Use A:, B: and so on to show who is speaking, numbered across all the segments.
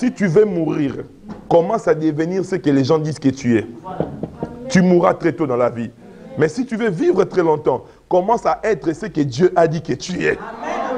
A: Si tu veux mourir, commence à devenir ce que les gens disent que tu es. Tu mourras très tôt dans la vie. Mais si tu veux vivre très longtemps, commence à être ce que Dieu a dit que tu es.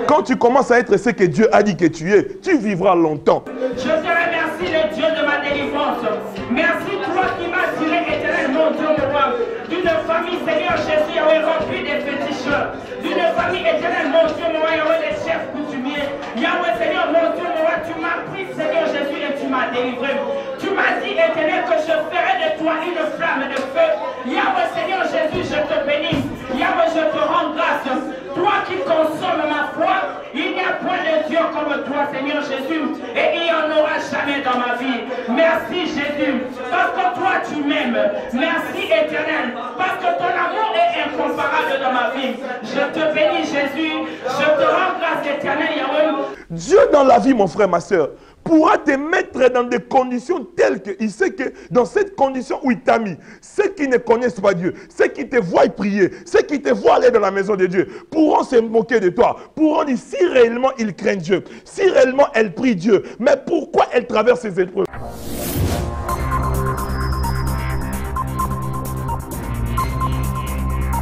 A: Quand tu commences à être ce que Dieu a dit que tu es, tu vivras longtemps.
B: Je te remercie, le Dieu de ma délivrance. Merci, toi qui m'as tiré, éternel, mon Dieu, mon roi, d'une famille, Seigneur Jésus, remplie des féticheurs. D'une famille, éternel, mon Dieu, mon roi, Yahweh, des chefs coutumiers. Yahweh, Seigneur, mon Dieu, mon roi, tu m'as pris, Seigneur Jésus, et tu m'as délivré. Tu m'as dit, éternel, que je ferai de toi une flamme de feu. Yahweh, Seigneur Jésus, je te bénis. Yahweh, je te rends grâce. Toi qui consommes ma foi, il n'y a point de Dieu comme toi, Seigneur Jésus, et il n'y en aura jamais dans ma vie. Merci Jésus, parce que toi tu m'aimes. Merci éternel, parce que ton amour est incomparable dans ma vie. Je te bénis Jésus, je te rends grâce éternelle, Yahweh.
A: Dieu dans la vie, mon frère, ma soeur, pourra te mettre dans des conditions telles qu'il sait que dans cette condition où il t'a mis, ceux qui ne connaissent pas Dieu, ceux qui te voient prier, ceux qui te voient aller dans la maison de Dieu, pourront se moquer de toi, pourront dire si réellement ils craignent Dieu, si réellement elles prient Dieu, mais pourquoi elles traversent ces épreuves?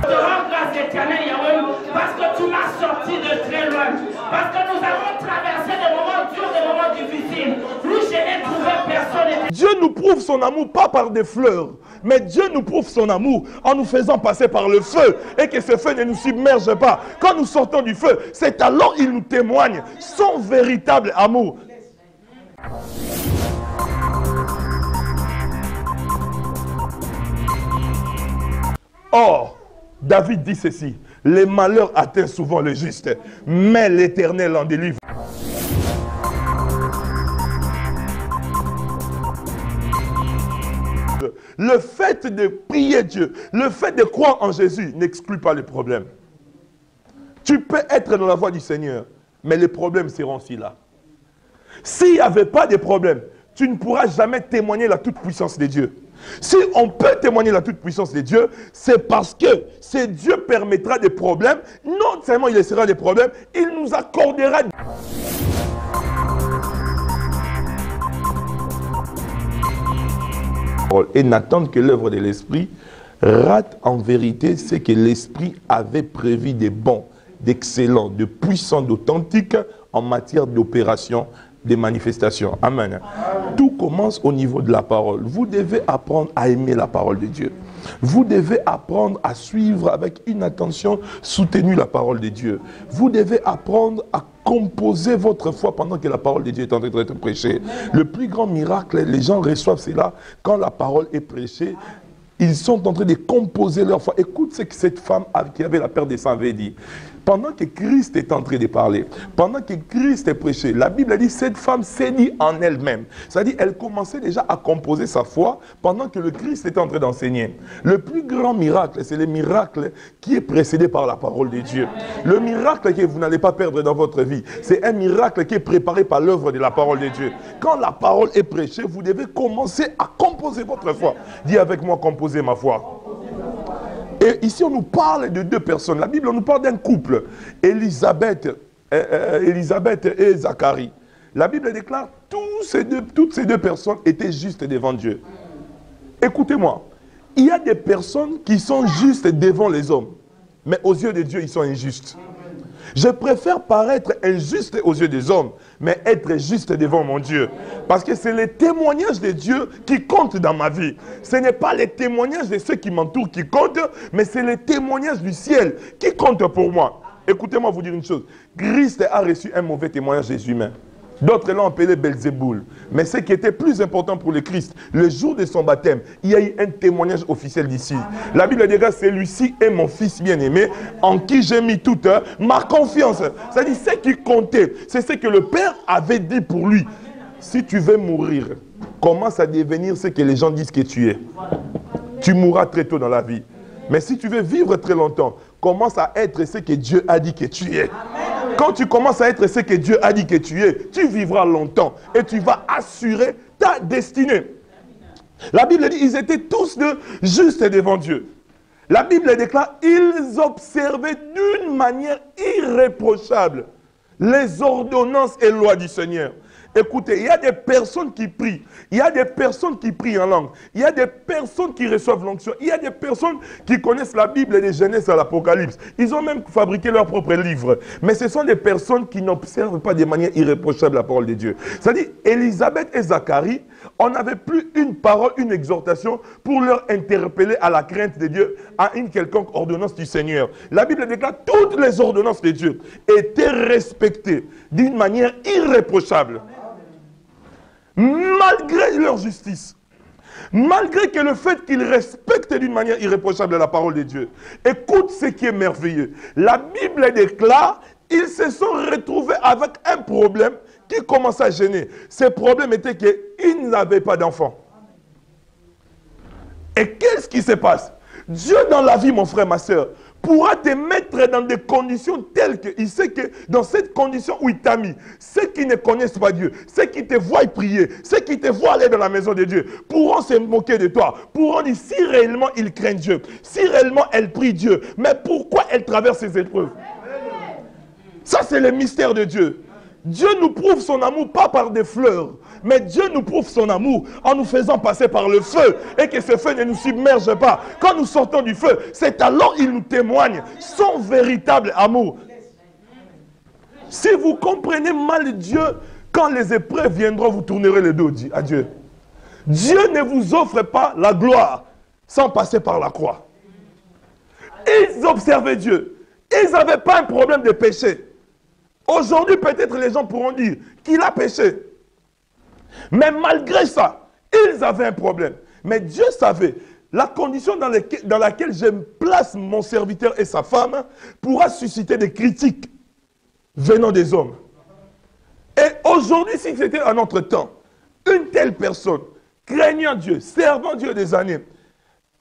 B: Je te rends grâce éternelle, Yahweh, parce que tu m'as sorti de très loin, parce que nous avons traversé des moments durs, des moments difficiles, où je n'ai trouvé personne.
A: Dieu nous prouve son amour pas par des fleurs, mais Dieu nous prouve son amour en nous faisant passer par le feu et que ce feu ne nous submerge pas. Quand nous sortons du feu, c'est alors il nous témoigne son véritable amour. Or, David dit ceci, les malheurs atteignent souvent le juste, mais l'Éternel en délivre. Le fait de prier Dieu, le fait de croire en Jésus n'exclut pas les problèmes. Tu peux être dans la voie du Seigneur, mais les problèmes seront aussi là. S'il n'y avait pas de problèmes, tu ne pourras jamais témoigner la toute-puissance de Dieu. Si on peut témoigner la toute-puissance de Dieu, c'est parce que c'est Dieu permettra des problèmes. Non seulement il laissera des problèmes, il nous accordera. Et n'attendre que l'œuvre de l'Esprit rate en vérité ce que l'Esprit avait prévu de bon, d'excellent, de puissant, d'authentique en matière d'opération, des manifestations. Amen. Tout commence au niveau de la parole. Vous devez apprendre à aimer la parole de Dieu. Vous devez apprendre à suivre avec une attention soutenue la parole de Dieu. Vous devez apprendre à composer votre foi pendant que la parole de Dieu est en train d'être prêchée. Le plus grand miracle, les gens reçoivent cela quand la parole est prêchée. Ils sont en train de composer leur foi. Écoute ce que cette femme qui avait la perte des sang avait dit. Pendant que Christ est en train de parler, pendant que Christ est prêché, la Bible a dit cette femme s'est dit en elle-même. C'est-à-dire elle commençait déjà à composer sa foi pendant que le Christ était en train d'enseigner. Le plus grand miracle, c'est le miracle qui est précédé par la parole de Dieu. Le miracle que vous n'allez pas perdre dans votre vie, c'est un miracle qui est préparé par l'œuvre de la parole de Dieu. Quand la parole est prêchée, vous devez commencer à composer votre foi. Dis avec moi, composer ma foi. Et ici, on nous parle de deux personnes. La Bible, on nous parle d'un couple, Élisabeth et Zacharie. La Bible déclare toutes ces deux personnes étaient justes devant Dieu. Écoutez-moi, il y a des personnes qui sont justes devant les hommes, mais aux yeux de Dieu, ils sont injustes. Je préfère paraître injuste aux yeux des hommes, mais être juste devant mon Dieu. Parce que c'est les témoignages de Dieu qui comptent dans ma vie. Ce n'est pas les témoignages de ceux qui m'entourent qui comptent, mais c'est les témoignages du ciel qui comptent pour moi. Écoutez-moi vous dire une chose. Christ a reçu un mauvais témoignage des humains. D'autres l'ont appelé Belzéboul. Mais ce qui était plus important pour le Christ, le jour de son baptême, il y a eu un témoignage officiel d'ici. La Bible dit que celui-ci est mon fils bien-aimé, en qui j'ai mis toute ma confiance. C'est-à-dire, ce qui comptait, c'est ce que le Père avait dit pour lui. Si tu veux mourir, commence à devenir ce que les gens disent que tu es. Tu mourras très tôt dans la vie. Mais si tu veux vivre très longtemps, commence à être ce que Dieu a dit que tu es. Quand tu commences à être ce que Dieu a dit que tu es, tu vivras longtemps et tu vas assurer ta destinée. La Bible dit ils étaient tous deux justes devant Dieu. La Bible déclare ils observaient d'une manière irréprochable les ordonnances et lois du Seigneur. Écoutez, il y a des personnes qui prient. Il y a des personnes qui prient en langue. Il y a des personnes qui reçoivent l'onction. Il y a des personnes qui connaissent la Bible des Genèse à l'Apocalypse. Ils ont même fabriqué leur propre livre. Mais ce sont des personnes qui n'observent pas de manière irréprochable la parole de Dieu. C'est-à-dire, Élisabeth et Zacharie, on n'avait plus une parole, une exhortation pour leur interpeller à la crainte de Dieu, à une quelconque ordonnance du Seigneur. La Bible déclare que toutes les ordonnances de Dieu étaient respectées d'une manière irréprochable. Malgré leur justice, malgré que le fait qu'ils respectent d'une manière irréprochable la parole de Dieu. Écoute ce qui est merveilleux. La Bible déclare, ils se sont retrouvés avec un problème qui commence à gêner. Ce problème était qu'ils n'avaient pas d'enfants. Et qu'est-ce qui se passe? Dieu dans la vie, mon frère, ma soeur, pourra te mettre dans des conditions telles qu'il sait que dans cette condition où il t'a mis, ceux qui ne connaissent pas Dieu, ceux qui te voient prier, ceux qui te voient aller dans la maison de Dieu, pourront se moquer de toi, pourront dire si réellement ils craignent Dieu, si réellement elles prient Dieu, mais pourquoi elles traversent ces épreuves? Ça, c'est le mystère de Dieu. Dieu nous prouve son amour pas par des fleurs, mais Dieu nous prouve son amour en nous faisant passer par le feu et que ce feu ne nous submerge pas. Quand nous sortons du feu, c'est alors il nous témoigne son véritable amour. Si vous comprenez mal Dieu, quand les épreuves viendront, vous tournerez le dos à Dieu. Dieu ne vous offre pas la gloire sans passer par la croix. Ils observaient Dieu. Ils n'avaient pas un problème de péché. Aujourd'hui, peut-être les gens pourront dire qu'il a péché. Mais malgré ça, ils avaient un problème. Mais Dieu savait, la condition dans laquelle je place mon serviteur et sa femme pourra susciter des critiques venant des hommes. Et aujourd'hui, si c'était à notre temps, une telle personne, craignant Dieu, servant Dieu des années,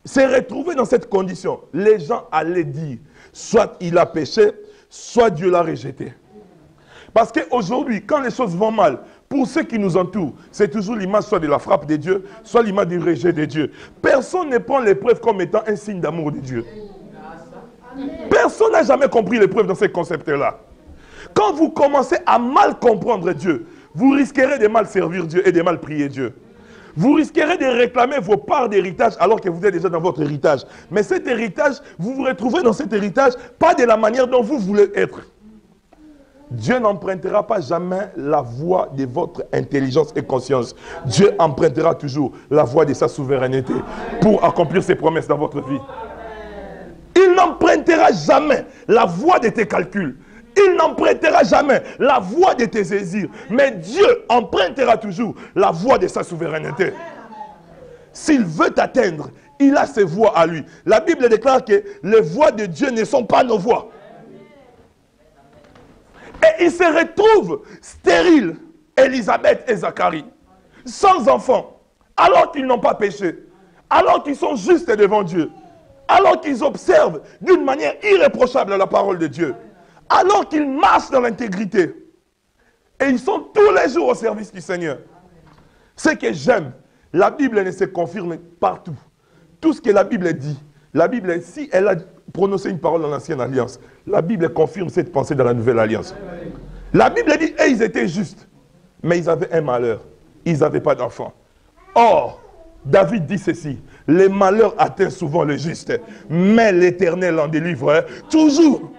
A: s'est retrouvée dans cette condition, les gens allaient dire, soit il a péché, soit Dieu l'a rejeté. Parce qu'aujourd'hui, quand les choses vont mal, pour ceux qui nous entourent, c'est toujours l'image soit de la frappe de Dieu, soit l'image du rejet de Dieu. Personne ne prend l'épreuve comme étant un signe d'amour de Dieu. Personne n'a jamais compris l'épreuve dans ce concept-là. Quand vous commencez à mal comprendre Dieu, vous risquerez de mal servir Dieu et de mal prier Dieu. Vous risquerez de réclamer vos parts d'héritage alors que vous êtes déjà dans votre héritage. Mais cet héritage, vous vous retrouvez dans cet héritage pas de la manière dont vous voulez être. Dieu n'empruntera pas jamais la voie de votre intelligence et conscience. Dieu empruntera toujours la voie de sa souveraineté pour accomplir ses promesses dans votre vie. Il n'empruntera jamais la voie de tes calculs. Il n'empruntera jamais la voie de tes désirs. Mais Dieu empruntera toujours la voie de sa souveraineté. S'il veut t'atteindre, il a ses voies à lui. La Bible déclare que les voies de Dieu ne sont pas nos voies. Et ils se retrouvent stériles, Élisabeth et Zacharie, sans enfants, alors qu'ils n'ont pas péché, alors qu'ils sont justes devant Dieu, alors qu'ils observent d'une manière irréprochable la parole de Dieu, alors qu'ils marchent dans l'intégrité. Et ils sont tous les jours au service du Seigneur. Ce que j'aime, la Bible ne se confirme partout. Tout ce que la Bible dit, la Bible, si elle a prononcé une parole dans l'ancienne alliance, la Bible confirme cette pensée dans la nouvelle alliance. La Bible dit, et ils étaient justes, mais ils avaient un malheur. Ils n'avaient pas d'enfants. Or, David dit ceci, les malheurs atteignent souvent les justes, mais l'Éternel en délivre toujours.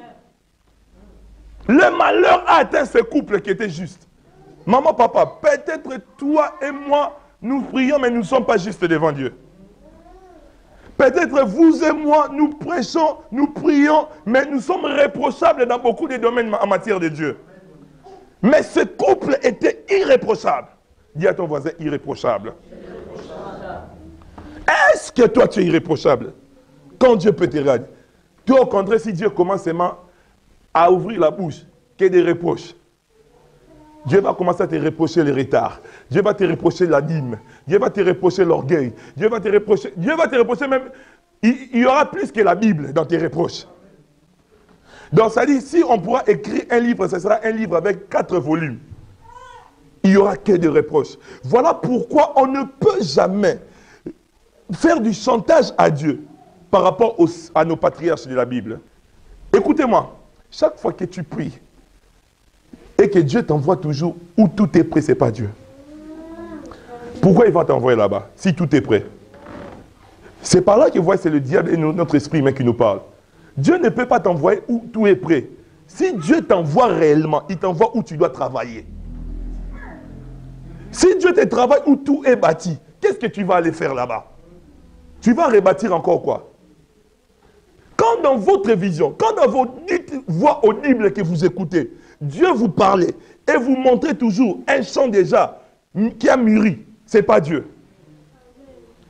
A: Le malheur a atteint ce couple qui était juste. Maman, papa, peut-être toi et moi, nous prions, mais nous ne sommes pas justes devant Dieu. Peut-être vous et moi, nous prêchons, nous prions, mais nous sommes reprochables dans beaucoup de domaines en matière de Dieu. Mais ce couple était irréprochable. Dis à ton voisin, irréprochable. Est-ce que toi tu es irréprochable? Quand Dieu peut te regarder. Toi au contraire, si Dieu commence seulement à ouvrir la bouche, qu'il y ait des reproches. Dieu va commencer à te reprocher les retards. Dieu va te reprocher la dîme. Dieu va te reprocher l'orgueil. Dieu va te reprocher même... Il y aura plus que la Bible dans tes reproches. Donc ça dit, si on pourra écrire un livre, ce sera un livre avec 4 volumes. Il n'y aura que des reproches. Voilà pourquoi on ne peut jamais faire du chantage à Dieu par rapport à nos patriarches de la Bible. Écoutez-moi, chaque fois que tu pries, et que Dieu t'envoie toujours où tout est prêt, ce n'est pas Dieu. Pourquoi il va t'envoyer là-bas si tout est prêt? C'est par là que vous voyez, c'est le diable et notre esprit humain qui nous parle. Dieu ne peut pas t'envoyer où tout est prêt. Si Dieu t'envoie réellement, il t'envoie où tu dois travailler. Si Dieu te travaille où tout est bâti, qu'est-ce que tu vas aller faire là-bas? Tu vas rebâtir encore quoi? Quand dans votre vision, quand dans vos voix audibles que vous écoutez, Dieu vous parle et vous montrez toujours un champ déjà qui a mûri, ce n'est pas Dieu.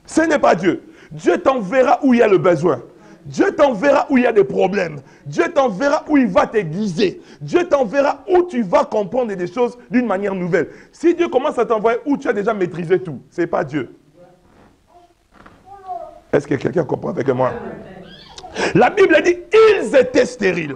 A: Ce n'est pas Dieu. Dieu t'enverra où il y a le besoin. Dieu t'enverra où il y a des problèmes. Dieu t'enverra où il va t'aiguiser. Dieu t'enverra où tu vas comprendre des choses d'une manière nouvelle. Si Dieu commence à t'envoyer où tu as déjà maîtrisé tout, ce n'est pas Dieu. Est-ce que quelqu'un comprend avec moi? La Bible dit, ils étaient stériles.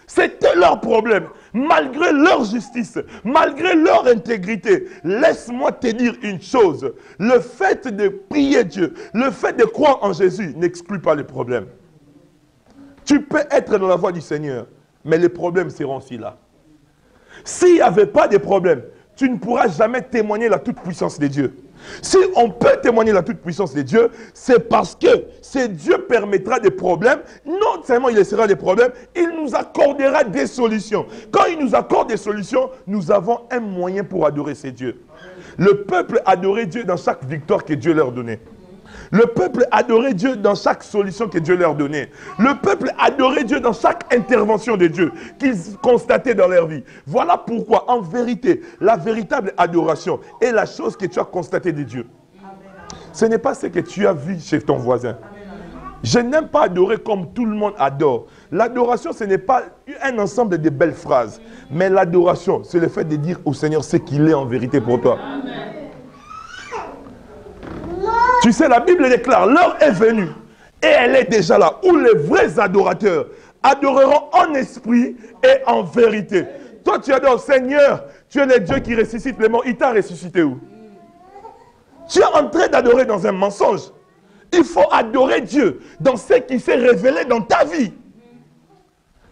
A: C'était leur problème. Malgré leur justice, malgré leur intégrité, laisse-moi te dire une chose. Le fait de prier Dieu, le fait de croire en Jésus n'exclut pas les problèmes. Tu peux être dans la voie du Seigneur, mais les problèmes seront aussi là. S'il n'y avait pas de problèmes, tu ne pourras jamais témoigner la toute-puissance de Dieu. Si on peut témoigner la toute-puissance de Dieu, c'est parce que c'est Dieu permettra des problèmes. Non seulement il laissera des problèmes, il nous accordera des solutions. Quand il nous accorde des solutions, nous avons un moyen pour adorer ces dieux. Le peuple adorait Dieu dans chaque victoire que Dieu leur donnait. Le peuple adorait Dieu dans chaque solution que Dieu leur donnait. Le peuple adorait Dieu dans chaque intervention de Dieu qu'ils constataient dans leur vie. Voilà pourquoi, en vérité, la véritable adoration est la chose que tu as constatée de Dieu. Ce n'est pas ce que tu as vu chez ton voisin. Je n'aime pas adorer comme tout le monde adore. L'adoration, ce n'est pas un ensemble de belles phrases. Mais l'adoration, c'est le fait de dire au Seigneur ce qu'il est en vérité pour toi. Tu sais, la Bible déclare, l'heure est venue et elle est déjà là, où les vrais adorateurs adoreront en esprit et en vérité. Toi, tu adores, Seigneur, tu es le Dieu qui ressuscite les morts. Il t'a ressuscité où? Tu es en train d'adorer dans un mensonge. Il faut adorer Dieu dans ce qui s'est révélé dans ta vie.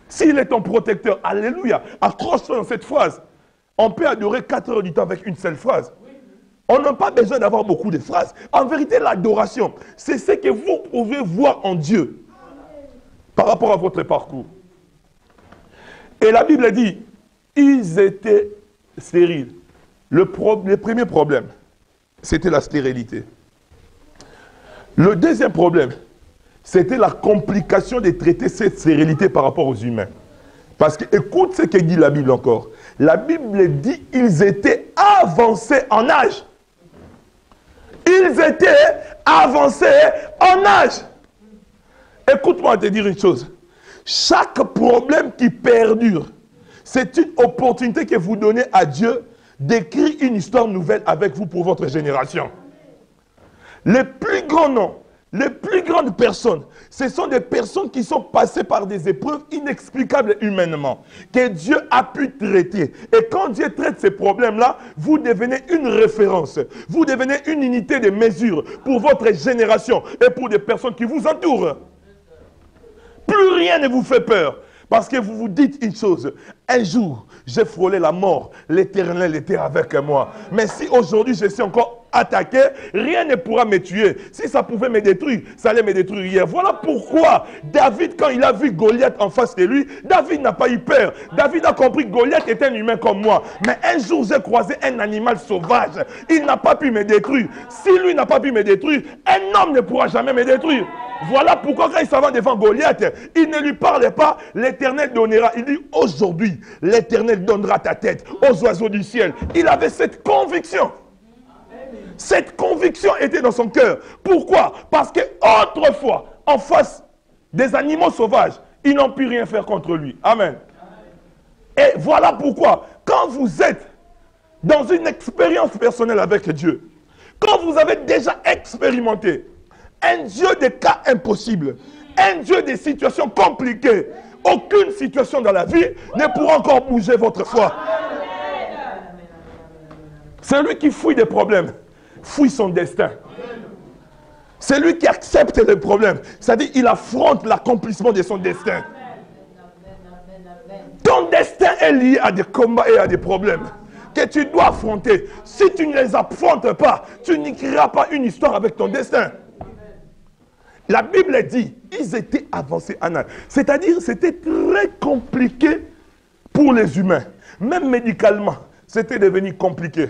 A: S'il est ton protecteur, alléluia, accroche-toi dans cette phrase. On peut adorer 4 heures du temps avec une seule phrase. On n'a pas besoin d'avoir beaucoup de phrases. En vérité, l'adoration, c'est ce que vous pouvez voir en Dieu par rapport à votre parcours. Et la Bible dit, ils étaient stériles. Le premier problème, c'était la stérilité. Le deuxième problème, c'était la complication de traiter cette stérilité par rapport aux humains. Parce que, écoute ce que dit la Bible encore. La Bible dit, ils étaient avancés en âge. Ils étaient avancés en âge. Écoute-moi te dire une chose. Chaque problème qui perdure, c'est une opportunité que vous donnez à Dieu d'écrire une histoire nouvelle avec vous pour votre génération. Les plus grands noms, les plus grandes personnes, ce sont des personnes qui sont passées par des épreuves inexplicables humainement, que Dieu a pu traiter. Et quand Dieu traite ces problèmes-là, vous devenez une référence. Vous devenez une unité de mesure pour votre génération et pour des personnes qui vous entourent. Plus rien ne vous fait peur. Parce que vous vous dites une chose, un jour, j'ai frôlé la mort, l'Éternel était avec moi. Mais si aujourd'hui je suis encore attaqué, rien ne pourra me tuer. Si ça pouvait me détruire, ça allait me détruire hier. Voilà pourquoi David, quand il a vu Goliath en face de lui, David n'a pas eu peur. David a compris que Goliath était un humain comme moi. Mais un jour, j'ai croisé un animal sauvage. Il n'a pas pu me détruire. Si lui n'a pas pu me détruire, un homme ne pourra jamais me détruire. Voilà pourquoi quand il s'en va devant Goliath, il ne lui parlait pas, l'Éternel donnera. Il dit, aujourd'hui, l'Éternel donnera ta tête aux oiseaux du ciel. Il avait cette conviction. Cette conviction était dans son cœur. Pourquoi? Parce qu'autrefois, en face des animaux sauvages, ils n'ont pu rien faire contre lui. Amen. Et voilà pourquoi, quand vous êtes dans une expérience personnelle avec Dieu, quand vous avez déjà expérimenté un Dieu des cas impossibles, un Dieu des situations compliquées, aucune situation dans la vie ne pourra encore bouger votre foi. C'est lui qui fuit des problèmes, fuit son destin. C'est lui qui accepte les problèmes, c'est-à-dire qu'il affronte l'accomplissement de son destin. Ton destin est lié à des combats et à des problèmes que tu dois affronter. Si tu ne les affrontes pas, tu n'écriras pas une histoire avec ton destin. La Bible dit, ils étaient avancés en âge. C'est-à-dire, c'était très compliqué pour les humains. Même médicalement, c'était devenu compliqué.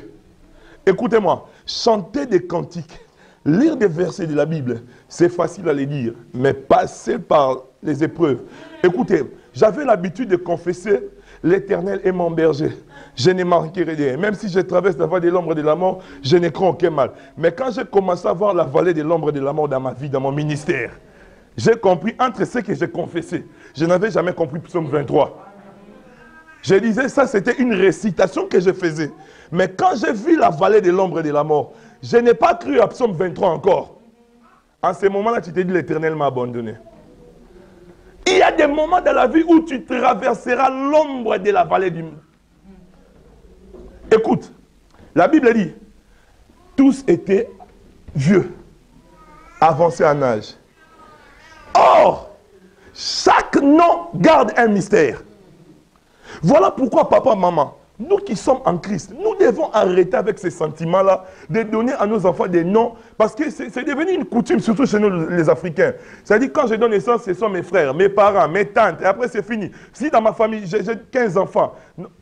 A: Écoutez-moi, chanter des cantiques, lire des versets de la Bible, c'est facile à les lire, mais passer par les épreuves. Écoutez, j'avais l'habitude de confesser, l'Éternel est mon berger, je n'ai manqué rien. Même si je traverse la vallée de l'ombre de la mort, je n'ai craint aucun mal. Mais quand j'ai commencé à voir la vallée de l'ombre de la mort dans ma vie, dans mon ministère, j'ai compris entre ce que j'ai confessé. Je n'avais jamais compris Psaume 23. Je disais, ça c'était une récitation que je faisais. Mais quand j'ai vu la vallée de l'ombre de la mort, je n'ai pas cru à Psaume 23 encore. En ce moment-là, tu t'es dit, l'Éternel m'a abandonné. Il y a des moments dans la vie où tu traverseras l'ombre de la vallée du... Écoute, la Bible dit, tous étaient vieux, avancés en âge. Or, chaque nom garde un mystère. Voilà pourquoi, papa, maman, nous qui sommes en Christ, nous devons arrêter avec ces sentiments-là de donner à nos enfants des noms, parce que c'est devenu une coutume, surtout chez nous les Africains. C'est-à-dire, quand je donne naissance, ce sont mes frères, mes parents, mes tantes, et après c'est fini. Si dans ma famille, j'ai 15 enfants,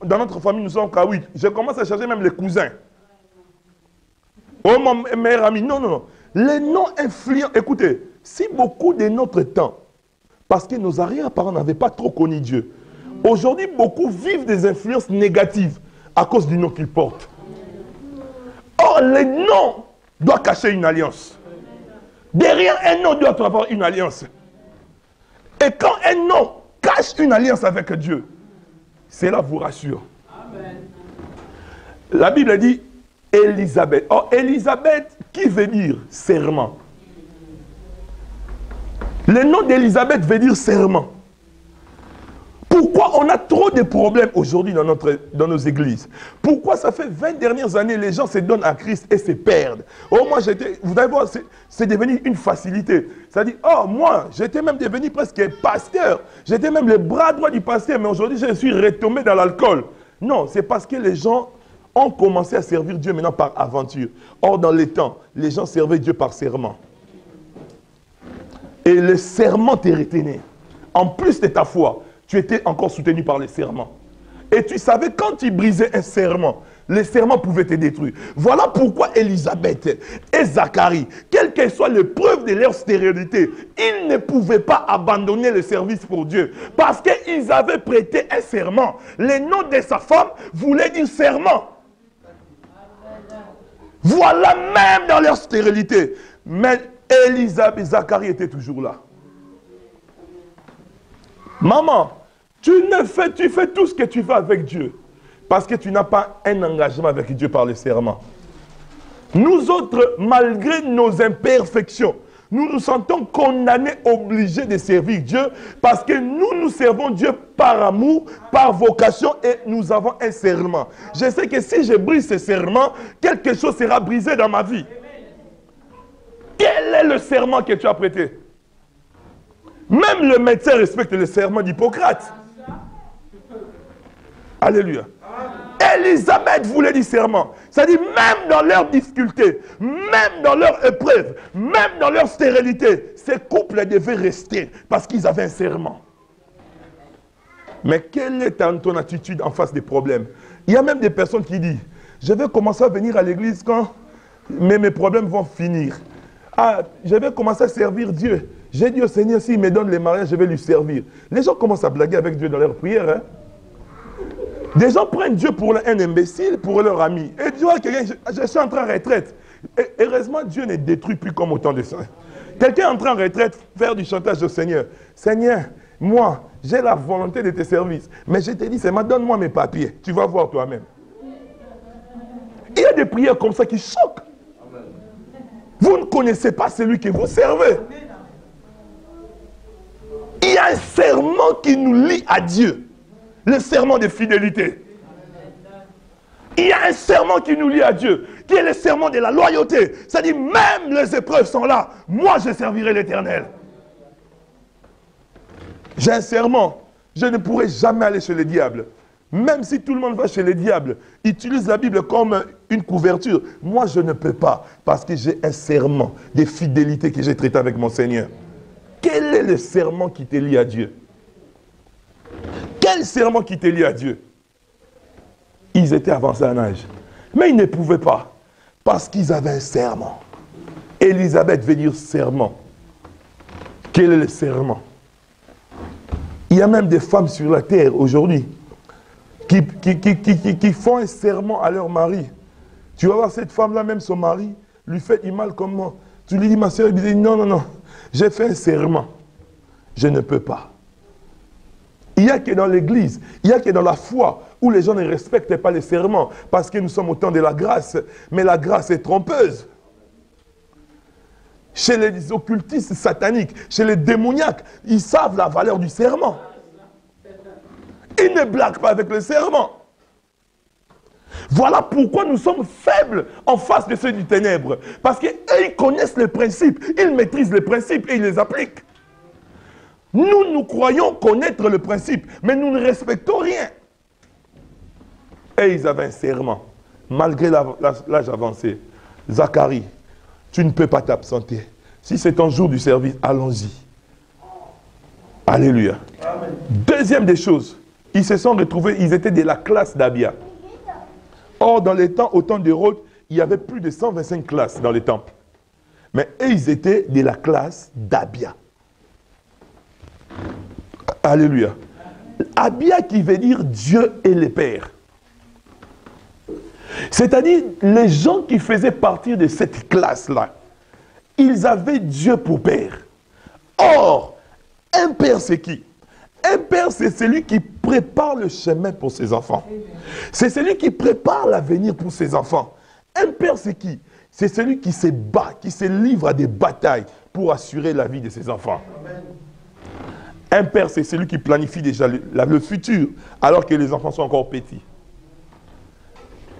A: dans notre famille, nous sommes qu'à 8, je commence à chercher même les cousins. Oh, mon meilleur ami, non, non, non. Les noms influents, écoutez, si beaucoup de notre temps, parce que nos arrière-parents n'avaient pas trop connu Dieu, aujourd'hui, beaucoup vivent des influences négatives à cause du nom qu'ils portent. Or, les noms doivent cacher une alliance. Derrière un nom doit avoir une alliance. Et quand un nom cache une alliance avec Dieu, cela vous rassure. Amen. La Bible dit Élisabeth. Or, Élisabeth, qui veut dire serment. Le nom d'Élisabeth veut dire serment. Pourquoi on a trop de problèmes aujourd'hui dans nos églises? Pourquoi ça fait 20 dernières années, les gens se donnent à Christ et se perdent? Oh, moi, vous allez voir, c'est devenu une facilité. C'est-à-dire, oh, moi, j'étais même devenu presque pasteur. J'étais même le bras droit du pasteur, mais aujourd'hui, je suis retombé dans l'alcool. Non, c'est parce que les gens ont commencé à servir Dieu maintenant par aventure. Or, dans les temps, les gens servaient Dieu par serment. Et le serment t'est retenu. En plus de ta foi, tu étais encore soutenu par les serments. Et tu savais, quand tu brisais un serment, les serments pouvaient te détruire. Voilà pourquoi Élisabeth et Zacharie, quelle que soit l'épreuve de leur stérilité, ils ne pouvaient pas abandonner le service pour Dieu. Parce qu'ils avaient prêté un serment. Le nom de sa femme voulait dire serment. Voilà, même dans leur stérilité. Mais Élisabeth et Zacharie étaient toujours là. Maman, tu fais tout ce que tu veux avec Dieu. Parce que tu n'as pas un engagement avec Dieu par le serment. Nous autres, malgré nos imperfections, nous nous sentons condamnés, obligés de servir Dieu. Parce que nous servons Dieu par amour, par vocation et nous avons un serment. Je sais que si je brise ce serment, quelque chose sera brisé dans ma vie. Quel est le serment que tu as prêté? Même le médecin respecte le serment d'Hippocrate. Alléluia. Élisabeth voulait du serment. C'est-à-dire, même dans leurs difficultés, même dans leurs épreuves, même dans leur stérilité, ces couples devaient rester parce qu'ils avaient un serment. Mais quelle est ton attitude en face des problèmes? Il y a même des personnes qui disent, je vais commencer à venir à l'église quand mes problèmes vont finir. Ah, je vais commencer à servir Dieu. J'ai dit au Seigneur, s'il me donne les mariages, je vais lui servir. Les gens commencent à blaguer avec Dieu dans leurs prières. Hein? Des gens prennent Dieu pour un imbécile, pour leur ami. Et tu vois, je suis entré en retraite. Et heureusement, Dieu ne détruit plus comme autant de ça. Quelqu'un est entré en retraite, faire du chantage au Seigneur. Seigneur, moi, j'ai la volonté de te servir. Mais je te dis, Seigneur, donne-moi mes papiers. Tu vas voir toi-même. Il y a des prières comme ça qui choquent. Vous ne connaissez pas celui que vous servez. Il y a un serment qui nous lie à Dieu. Le serment de fidélité. Il y a un serment qui nous lie à Dieu, qui est le serment de la loyauté. C'est-à-dire, même les épreuves sont là. Moi, je servirai l'Éternel. J'ai un serment. Je ne pourrai jamais aller chez le diable. Même si tout le monde va chez les diables, utilise la Bible comme une couverture. Moi, je ne peux pas, parce que j'ai un serment de fidélité que j'ai traité avec mon Seigneur. Quel est le serment qui te lie à Dieu? Quel serment qui te lie à Dieu? Ils étaient avancés en âge. Mais ils ne pouvaient pas, parce qu'ils avaient un serment. Élisabeth veut dire serment. Quel est le serment? Il y a même des femmes sur la terre aujourd'hui qui font un serment à leur mari. Tu vas voir cette femme-là, même son mari, lui fait du mal comme moi. Tu lui dis, ma soeur, il dit, non, non, non, j'ai fait un serment. Je ne peux pas. Il n'y a que dans l'église, il n'y a que dans la foi où les gens ne respectent pas les serments parce que nous sommes au temps de la grâce. Mais la grâce est trompeuse. Chez les occultistes sataniques, chez les démoniaques, ils savent la valeur du serment. Ils ne blaguent pas avec le serment. Voilà pourquoi nous sommes faibles en face de ceux du ténèbre. Parce qu'eux, ils connaissent les principes, ils maîtrisent les principes et ils les appliquent. Nous, nous croyons connaître le principe, mais nous ne respectons rien. Et ils avaient un serment, malgré l'âge avancé. Zacharie, tu ne peux pas t'absenter. Si c'est ton jour du service, allons-y. Alléluia. Amen. Deuxième des choses, ils se sont retrouvés, ils étaient de la classe d'Abia. Or, dans les temps, au temps d'Hérode, il y avait plus de 125 classes dans les temples. Mais eux, ils étaient de la classe d'Abia. Alléluia. Abia qui veut dire Dieu et les pères. C'est-à-dire, les gens qui faisaient partie de cette classe-là, ils avaient Dieu pour père. Or, un père, c'est qui? Un père, c'est celui qui prépare le chemin pour ses enfants. C'est celui qui prépare l'avenir pour ses enfants. Un père, c'est qui? C'est celui qui se bat, qui se livre à des batailles pour assurer la vie de ses enfants. Un père, c'est celui qui planifie déjà le futur, alors que les enfants sont encore petits.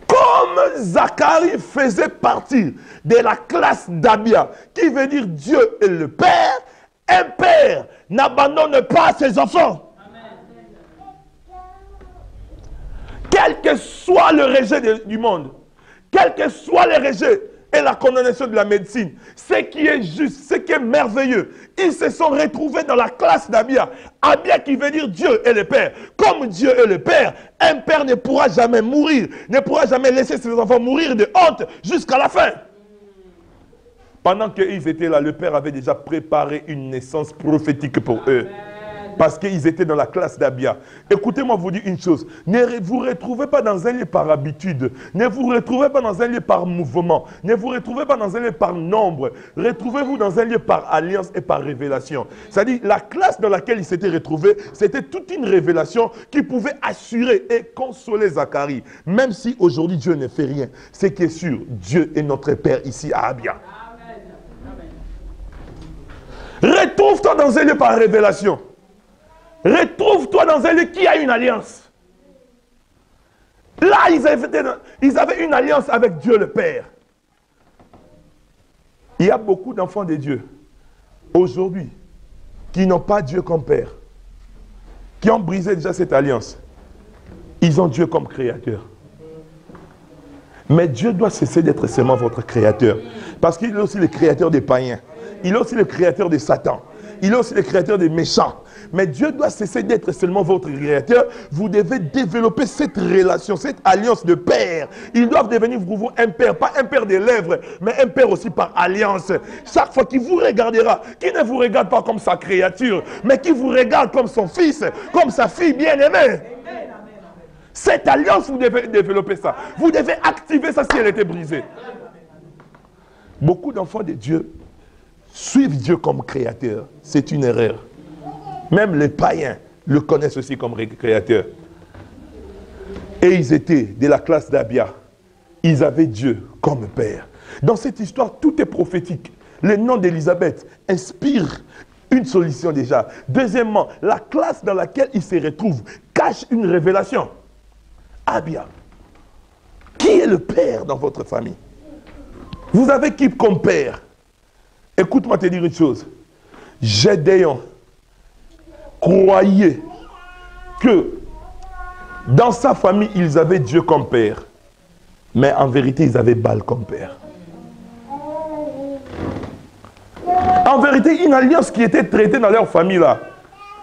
A: Comme Zacharie faisait partie de la classe d'Abia, qui veut dire Dieu est le Père, un père n'abandonne pas ses enfants. Amen. Quel que soit le rejet du monde, quel que soit le rejet et la condamnation de la médecine, ce qui est juste, ce qui est merveilleux, ils se sont retrouvés dans la classe d'Abia. Abia qui veut dire Dieu est le Père. Comme Dieu est le Père, un père ne pourra jamais mourir, ne pourra jamais laisser ses enfants mourir de honte jusqu'à la fin. Pendant qu'ils étaient là, le Père avait déjà préparé une naissance prophétique pour eux. Parce qu'ils étaient dans la classe d'Abia. Écoutez-moi vous dire une chose. Ne vous retrouvez pas dans un lieu par habitude. Ne vous retrouvez pas dans un lieu par mouvement. Ne vous retrouvez pas dans un lieu par nombre. Retrouvez-vous dans un lieu par alliance et par révélation. C'est-à-dire, la classe dans laquelle ils s'étaient retrouvés, c'était toute une révélation qui pouvait assurer et consoler Zacharie. Même si aujourd'hui Dieu ne fait rien. Ce qui est sûr, Dieu est notre Père ici à Abia. Retrouve-toi dans un lieu par révélation. Retrouve-toi dans un lieu qui a une alliance. Là, ils avaient une alliance avec Dieu le Père. Il y a beaucoup d'enfants de Dieu, aujourd'hui, qui n'ont pas Dieu comme Père, qui ont brisé déjà cette alliance. Ils ont Dieu comme Créateur. Mais Dieu doit cesser d'être seulement votre Créateur. Parce qu'il est aussi le Créateur des païens. Il est aussi le Créateur de Satan. Il est aussi le Créateur des méchants. Mais Dieu doit cesser d'être seulement votre Créateur. Vous devez développer cette relation, cette alliance de père. Ils doivent devenir pour vous un père, pas un père des lèvres, mais un père aussi par alliance. Chaque fois qu'il vous regardera, qui ne vous regarde pas comme sa créature, mais qui vous regarde comme son fils, comme sa fille bien-aimée. Cette alliance, vous devez développer ça. Vous devez activer ça si elle était brisée. Beaucoup d'enfants de Dieu suivent Dieu comme créateur. C'est une erreur. Même les païens le connaissent aussi comme créateur. Et ils étaient de la classe d'Abia. Ils avaient Dieu comme père. Dans cette histoire, tout est prophétique. Le nom d'Élisabeth inspire une solution déjà. Deuxièmement, la classe dans laquelle ils se retrouvent cache une révélation. Abia. Qui est le père dans votre famille? Vous avez qui comme père? Écoute-moi te dire une chose. Gédéon croyait que Dans sa famille, ils avaient Dieu comme père. Mais en vérité, ils avaient Baal comme père. En vérité, une alliance qui était traitée dans leur famille là,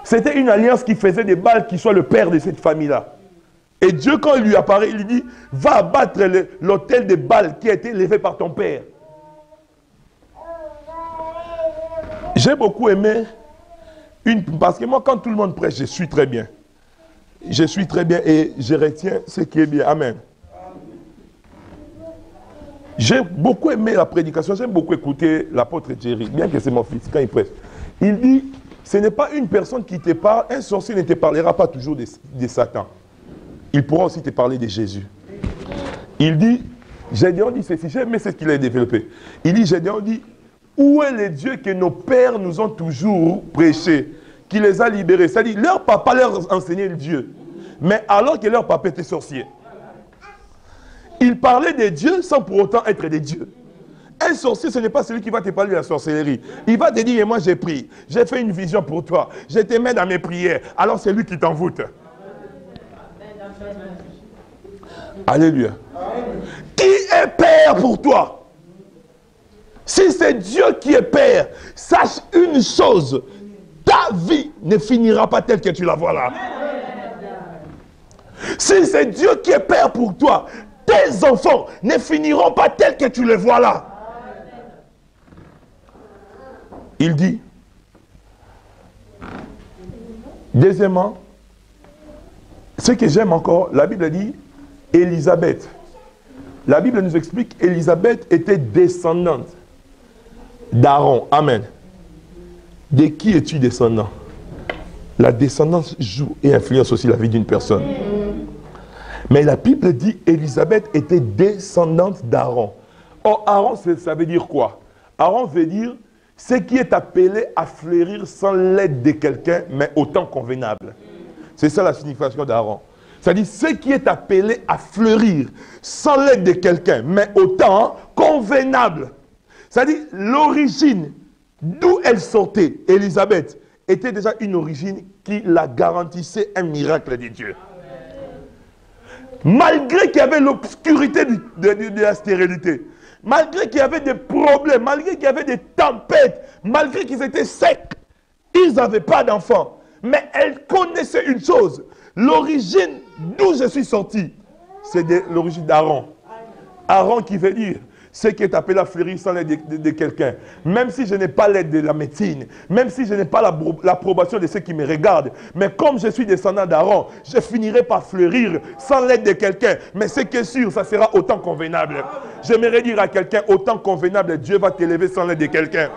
A: c'était une alliance qui faisait de Baal qui soit le père de cette famille-là. Et Dieu, quand il lui apparaît, il lui dit, va abattre l'autel de Baal qui a été élevé par ton père. J'ai beaucoup aimé, parce que moi, quand tout le monde prêche, je suis très bien. Je suis très bien et je retiens ce qui est bien. Amen. J'ai beaucoup aimé la prédication, j'aime beaucoup écouter l'apôtre Jerry, bien que c'est mon fils, quand il prêche. Il dit, ce n'est pas une personne qui te parle, un sorcier ne te parlera pas toujours de Satan. Il pourra aussi te parler de Jésus. Il dit, Gédéon dit ceci, j'ai aimé ce qu'il a développé. Il dit, Gédéon dit, où est le Dieu que nos pères nous ont toujours prêché, qui les a libérés? C'est-à-dire, leur papa leur enseignait le Dieu, mais alors que leur papa était sorcier. Il parlait de Dieu sans pour autant être des dieux. Un sorcier, ce n'est pas celui qui va te parler de la sorcellerie. Il va te dire, moi j'ai prié, j'ai fait une vision pour toi, je te mets dans mes prières, alors c'est lui qui t'envoûte. Alléluia. Qui est père pour toi? Si c'est Dieu qui est père, sache une chose, ta vie ne finira pas telle que tu la vois là. Si c'est Dieu qui est père pour toi, tes enfants ne finiront pas tels que tu les vois là. Il dit, deuxièmement, ce que j'aime encore, la Bible dit, Élisabeth. La Bible nous explique, Élisabeth était descendante d'Aaron. Amen. De qui es-tu descendant? La descendance joue et influence aussi la vie d'une personne. Mais la Bible dit Élisabeth était descendante d'Aaron. Or, Aaron, ça veut dire quoi? Aaron veut dire ce qui est appelé à fleurir sans l'aide de quelqu'un, mais au temps convenable. C'est ça la signification d'Aaron. C'est-à-dire ce qui est appelé à fleurir sans l'aide de quelqu'un, mais au temps convenable. C'est-à-dire l'origine d'où elle sortait, Élisabeth, était déjà une origine qui la garantissait un miracle de Dieu. Malgré qu'il y avait l'obscurité de la stérilité, malgré qu'il y avait des problèmes, malgré qu'il y avait des tempêtes, malgré qu'ils étaient secs, ils n'avaient pas d'enfants. Mais elle connaissait une chose, l'origine d'où je suis sorti, c'est l'origine d'Aaron. Aaron qui veut dire ce qui est appelé à fleurir sans l'aide de quelqu'un. Même si je n'ai pas l'aide de la médecine, même si je n'ai pas l'approbation de ceux qui me regardent, mais comme je suis descendant d'Aaron, je finirai par fleurir sans l'aide de quelqu'un. Mais ce qui est sûr, ça sera autant convenable. J'aimerais dire à quelqu'un, autant convenable, Dieu va t'élever sans l'aide de quelqu'un.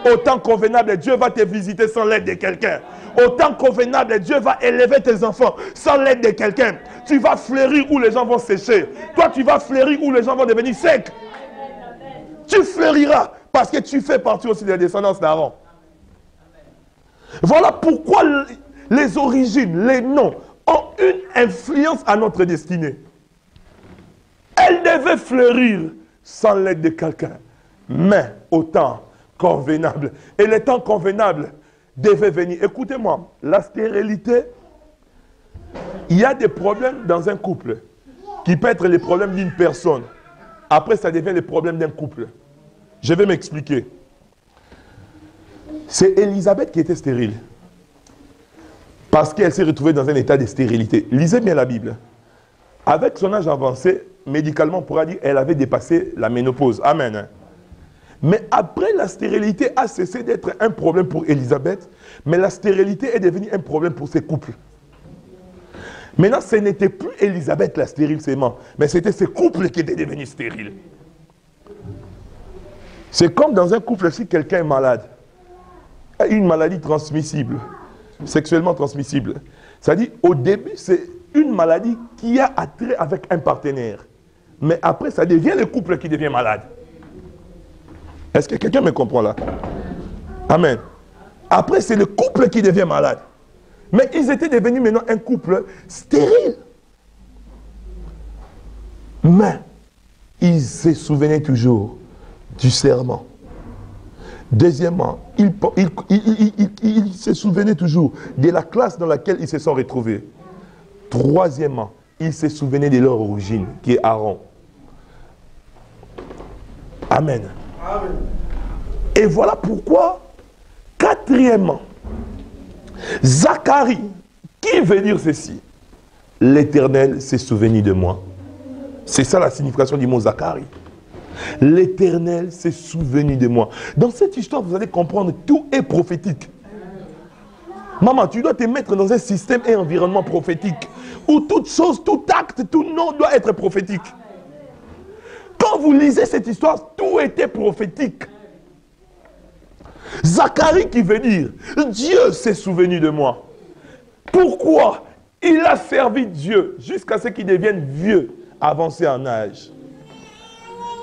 A: Autant convenable, Dieu va te visiter sans l'aide de quelqu'un. Autant convenable, Dieu va élever tes enfants sans l'aide de quelqu'un. Tu vas fleurir où les gens vont sécher. Toi, tu vas fleurir où les gens vont devenir secs. Tu fleuriras parce que tu fais partie aussi de la descendance d'Aaron. Voilà pourquoi les origines, les noms ont une influence à notre destinée. Elle devait fleurir sans l'aide de quelqu'un, mais au temps convenable. Et le temps convenable devait venir. Écoutez-moi, la stérilité, il y a des problèmes dans un couple qui peut être les problèmes d'une personne. Après, ça devient les problèmes d'un couple. Je vais m'expliquer. C'est Élisabeth qui était stérile. Parce qu'elle s'est retrouvée dans un état de stérilité. Lisez bien la Bible. Avec son âge avancé, médicalement, on pourra dire qu'elle avait dépassé la ménopause. Amen. Mais après, la stérilité a cessé d'être un problème pour Élisabeth, mais la stérilité est devenue un problème pour ses couples. Maintenant, ce n'était plus Élisabeth la stérile seulement, mais c'était ce couple qui était devenu stérile. C'est comme dans un couple, si quelqu'un est malade, une maladie transmissible, sexuellement transmissible. C'est-à-dire, au début, c'est une maladie qui a attrait avec un partenaire. Mais après, ça devient le couple qui devient malade. Est-ce que quelqu'un me comprend là? Amen. Après, c'est le couple qui devient malade. Mais ils étaient devenus maintenant un couple stérile. Mais ils se souvenaient toujours du serment. Deuxièmement, ils se souvenaient toujours de la classe dans laquelle ils se sont retrouvés. Troisièmement, ils se souvenaient de leur origine, qui est Aaron. Amen. Amen. Et voilà pourquoi, quatrièmement, Zacharie, qui veut dire ceci? L'Éternel s'est souvenu de moi. C'est ça la signification du mot Zacharie. L'Éternel s'est souvenu de moi. Dans cette histoire, vous allez comprendre, tout est prophétique. Maman, tu dois te mettre dans un système et environnement prophétique où toute chose, tout acte, tout nom doit être prophétique. Quand vous lisez cette histoire, tout était prophétique. Zacharie qui veut dire, Dieu s'est souvenu de moi. Pourquoi? Il a servi Dieu jusqu'à ce qu'il devienne vieux, avancé en âge.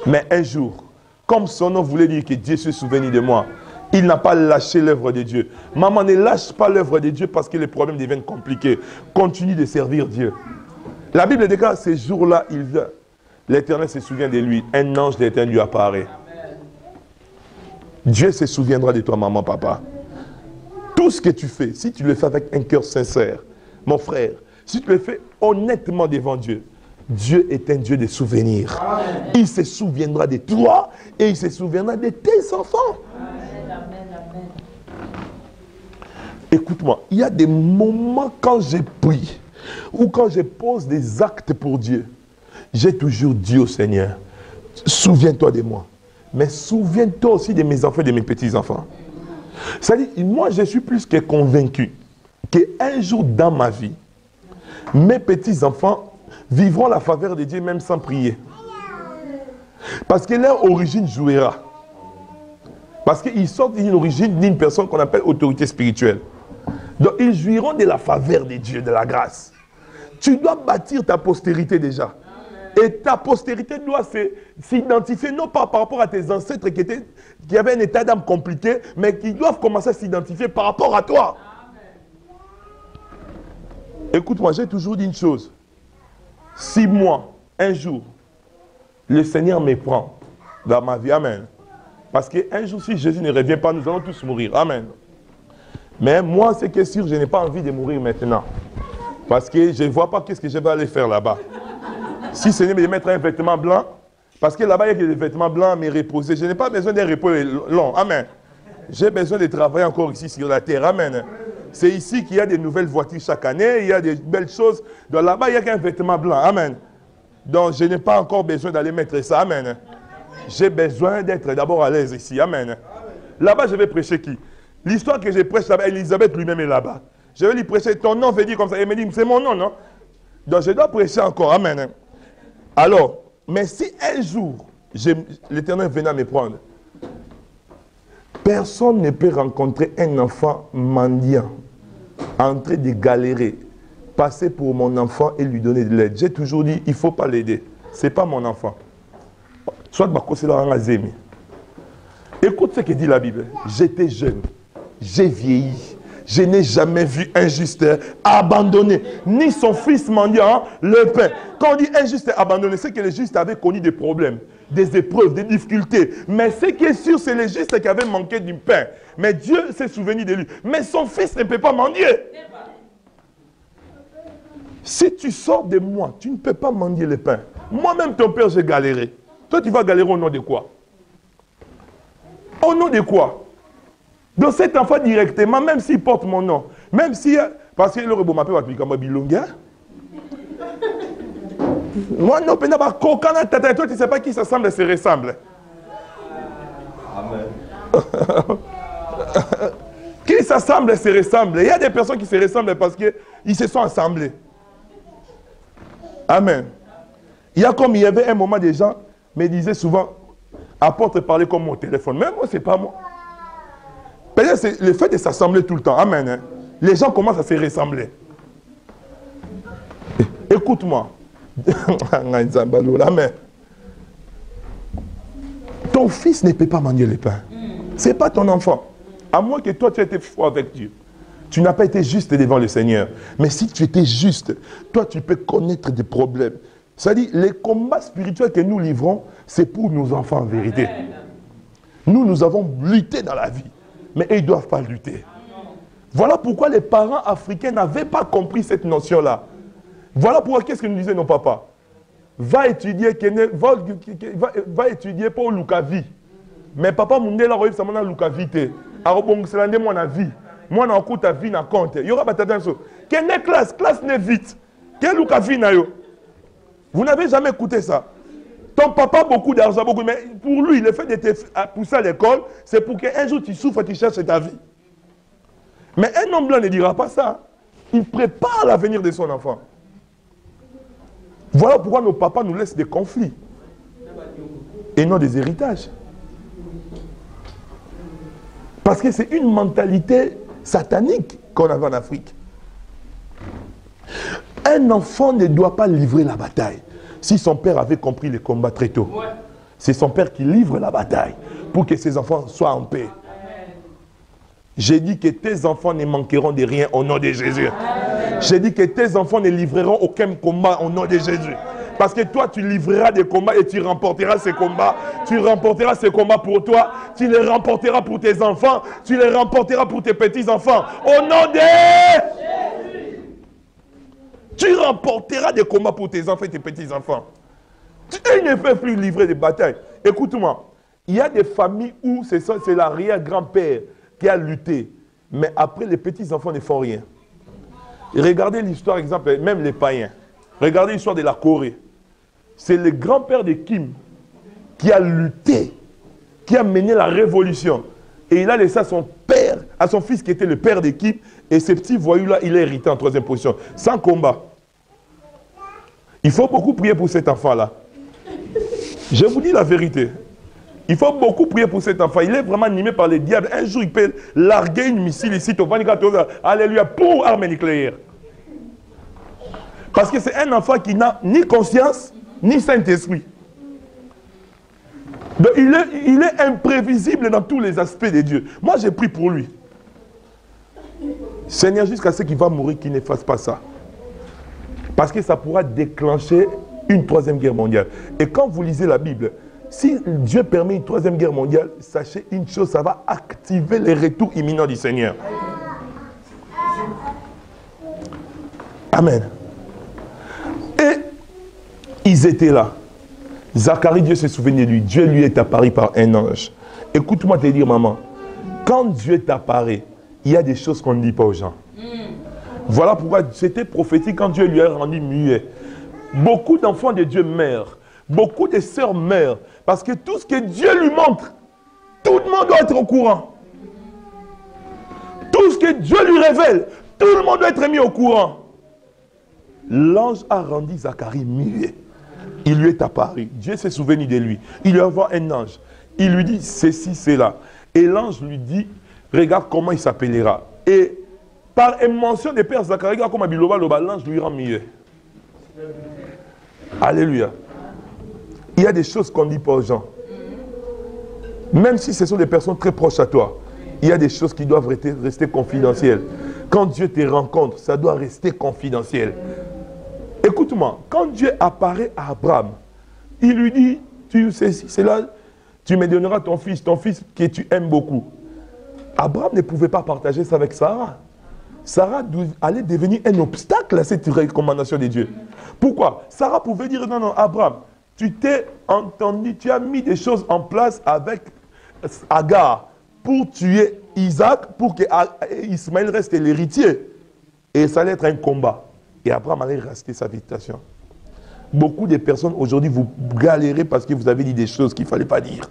A: Mais un jour, comme son nom voulait dire que Dieu s'est souvenu de moi, il n'a pas lâché l'œuvre de Dieu. Maman, ne lâche pas l'œuvre de Dieu parce que les problèmes deviennent compliqués. Continue de servir Dieu. La Bible déclare, ces jours-là, l'Éternel se souvient de lui. Un ange de l'Éternel lui apparaît. Dieu se souviendra de toi, maman, papa. Tout ce que tu fais, si tu le fais avec un cœur sincère, mon frère, si tu le fais honnêtement devant Dieu, Dieu est un Dieu de souvenirs. Amen. Il se souviendra de toi et il se souviendra de tes enfants. Amen. Écoute-moi, il y a des moments quand je prie ou quand je pose des actes pour Dieu, j'ai toujours dit au Seigneur, souviens-toi de moi. Mais souviens-toi aussi de mes enfants et de mes petits-enfants. C'est-à-dire, moi je suis plus que convaincu qu'un jour dans ma vie, mes petits-enfants vivront la faveur de Dieu même sans prier. Parce que leur origine jouera. Parce qu'ils sortent d'une origine d'une personne qu'on appelle autorité spirituelle. Donc ils jouiront de la faveur de Dieu, de la grâce. Tu dois bâtir ta postérité déjà. Et ta postérité doit s'identifier, non pas par rapport à tes ancêtres qui avaient un état d'âme compliqué, mais qui doivent commencer à s'identifier par rapport à toi. Écoute-moi, j'ai toujours dit une chose. Si moi, un jour, le Seigneur me prend dans ma vie, amen. Parce qu'un jour, si Jésus ne revient pas, nous allons tous mourir, amen. Mais moi, c'est que sûr, je n'ai pas envie de mourir maintenant. Parce que je ne vois pas qu'est-ce que je vais aller faire là-bas. Si le Seigneur me mettre un vêtement blanc, parce que là-bas, il y a des vêtements blancs à me reposer. Je n'ai pas besoin d'un repos long, amen. J'ai besoin de travailler encore ici sur la terre, amen. C'est ici qu'il y a des nouvelles voitures chaque année, il y a des belles choses. Donc là-bas, il n'y a qu'un vêtement blanc. Amen. Donc je n'ai pas encore besoin d'aller mettre ça. Amen. J'ai besoin d'être d'abord à l'aise ici. Amen. Là-bas, je vais prêcher qui? L'histoire que je prêche là-bas, Elisabeth lui-même est là-bas. Je vais lui prêcher, ton nom veut dire comme ça. Elle me dit, c'est mon nom, non? Donc je dois prêcher encore. Amen. Alors, mais si un jour, l'Éternel venait à me prendre, personne ne peut rencontrer un enfant mendiant en train de galérer, passer pour mon enfant et lui donner de l'aide. J'ai toujours dit, il ne faut pas l'aider. Ce n'est pas mon enfant. Soit c'est Laurent Azemi. Écoute ce que dit la Bible. J'étais jeune, j'ai vieilli. Je n'ai jamais vu un juste abandonné, ni son fils mendiant le pain. Quand on dit un juste abandonné, c'est que le juste avait connu des problèmes, des épreuves, des difficultés. Mais ce qui est sûr, c'est le juste qui avait manqué du pain. Mais Dieu s'est souvenu de lui. Mais son fils ne peut pas mendier. Si tu sors de moi, tu ne peux pas mendier le pain. Moi-même, ton père, j'ai galéré. Toi, tu vas galérer au nom de quoi? Au nom de quoi? Donc cet enfant directement, même s'il porte mon nom, même si... Parce que le robot m'appelle comme Bilonga. Moi, non, toi, tu ne sais pas qui s'assemble et se ressemble. Amen. Qui s'assemble et se ressemble. Il y a des personnes qui se ressemblent parce qu'ils se sont assemblés. Amen. Il y avait un moment, des gens me disaient souvent, apôtre parlait comme mon téléphone. Mais moi, ce n'est pas moi. Peut-être c'est le fait de s'assembler tout le temps. Amen. Hein? Les gens commencent à se ressembler. Écoute-moi. Amen. Ton fils ne peut pas manger le pain. Ce n'est pas ton enfant. À moins que toi, tu aies été fort avec Dieu. Tu n'as pas été juste devant le Seigneur. Mais si tu étais juste, toi, tu peux connaître des problèmes. C'est-à-dire, les combats spirituels que nous livrons, c'est pour nos enfants en vérité. Nous avons lutté dans la vie. Mais ils ne doivent pas lutter. Voilà pourquoi les parents africains n'avaient pas compris cette notion-là. Voilà pourquoi qu'est-ce que nous disaient nos papas. Va étudier pour Lukavi. Mais papa Mundela Roïf ça m'a Lukavi te. Arobong c'est l'année moi na vie. Moi na encore ta vie na compte. Il y aura pas attention. Quelle classe n'est vite. Quel Lukavi na yo. Vous n'avez jamais écouté ça. Ton papa a beaucoup d'argent, beaucoup, mais pour lui, le fait de te pousser à l'école, c'est pour qu'un jour tu souffres et tu cherches ta vie. Mais un homme blanc ne dira pas ça. Il prépare l'avenir de son enfant. Voilà pourquoi nos papas nous laissent des conflits et non des héritages. Parce que c'est une mentalité satanique qu'on avait en Afrique. Un enfant ne doit pas livrer la bataille. Si son père avait compris les combats très tôt, c'est son père qui livre la bataille pour que ses enfants soient en paix. J'ai dit que tes enfants ne manqueront de rien au nom de Jésus. J'ai dit que tes enfants ne livreront aucun combat au nom de Jésus. Parce que toi, tu livreras des combats et tu remporteras ces combats. Tu remporteras ces combats pour toi. Tu les remporteras pour tes enfants. Tu les remporteras pour tes petits-enfants. Au nom de Jésus. Tu remporteras des combats pour tes enfants et tes petits-enfants. Ils ne peuvent plus livrer des batailles. Écoute-moi, il y a des familles où c'est l'arrière-grand-père qui a lutté. Mais après, les petits-enfants ne font rien. Et regardez l'histoire, exemple, même les païens. Regardez l'histoire de la Corée. C'est le grand-père de Kim qui a lutté, qui a mené la révolution. Et il a laissé à son père, à son fils qui était le père de Kim, et ce petit voyou-là, il est hérité en troisième position, sans combat. Il faut beaucoup prier pour cet enfant-là. Je vous dis la vérité. Il faut beaucoup prier pour cet enfant. Il est vraiment animé par le diable. Un jour, il peut larguer une missile ici, au Vanicatoza. Alléluia, pour arme nucléaire. Parce que c'est un enfant qui n'a ni conscience, ni Saint-Esprit. Donc il est imprévisible dans tous les aspects de Dieu. Moi, j'ai prié pour lui. Seigneur, jusqu'à ce qu'il va mourir, qu'il ne fasse pas ça. Parce que ça pourra déclencher une troisième guerre mondiale. Et quand vous lisez la Bible, si Dieu permet une troisième guerre mondiale, sachez une chose, ça va activer les retours imminents du Seigneur. Amen. Et ils étaient là. Zacharie, Dieu s'est souvenu de lui. Dieu lui est apparu par un ange. Écoute-moi te dire, maman, quand Dieu t'apparaît, il y a des choses qu'on ne dit pas aux gens. Voilà pourquoi c'était prophétique quand Dieu lui a rendu muet. Beaucoup d'enfants de Dieu meurent. Beaucoup de sœurs meurent. Parce que tout ce que Dieu lui montre, tout le monde doit être au courant. Tout ce que Dieu lui révèle, tout le monde doit être mis au courant. L'ange a rendu Zacharie muet. Il lui est apparu. Dieu s'est souvenu de lui. Il lui envoie un ange. Il lui dit ceci, cela. Et l'ange lui dit, regarde comment il s'appellera. Et par mention des pères Zacharie, regarde comment l'ange lui rend muet. Alléluia. Il y a des choses qu'on ne dit pas aux gens. Même si ce sont des personnes très proches à toi, il y a des choses qui doivent rester confidentielles. Quand Dieu te rencontre, ça doit rester confidentiel. Écoute-moi, quand Dieu apparaît à Abraham, il lui dit, tu sais, c'est là, tu me donneras ton fils que tu aimes beaucoup. Abraham ne pouvait pas partager ça avec Sarah. Sarah allait devenir un obstacle à cette recommandation de Dieu. Pourquoi? Sarah pouvait dire, non, non, Abraham, tu t'es entendu, tu as mis des choses en place avec Agar pour tuer Isaac, pour que Ismaël reste l'héritier. Et ça allait être un combat. Et Abraham allait rester sa habitation. Beaucoup de personnes aujourd'hui, vous galérez parce que vous avez dit des choses qu'il ne fallait pas dire.